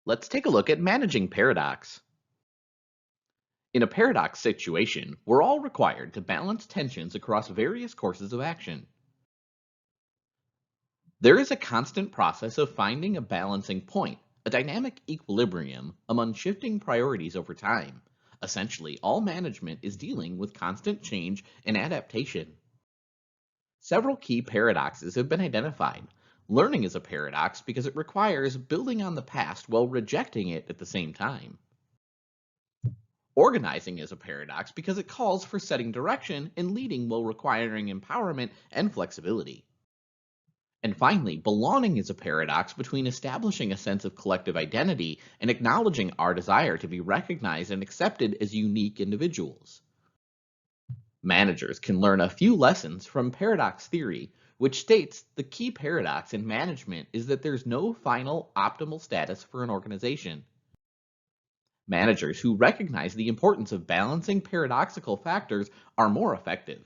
Let's take a look at managing paradox. In a paradox situation, we're all required to balance tensions across various courses of action. There is a constant process of finding a balancing point, a dynamic equilibrium among shifting priorities over time. Essentially, all management is dealing with constant change and adaptation. Several key paradoxes have been identified. Learning is a paradox because it requires building on the past while rejecting it at the same time. Organizing is a paradox because it calls for setting direction and leading while requiring empowerment and flexibility. And finally, belonging is a paradox between establishing a sense of collective identity and acknowledging our desire to be recognized and accepted as unique individuals. Managers can learn a few lessons from paradox theory, which states the key paradox in management is that there's no final optimal status for an organization. Managers who recognize the importance of balancing paradoxical factors are more effective.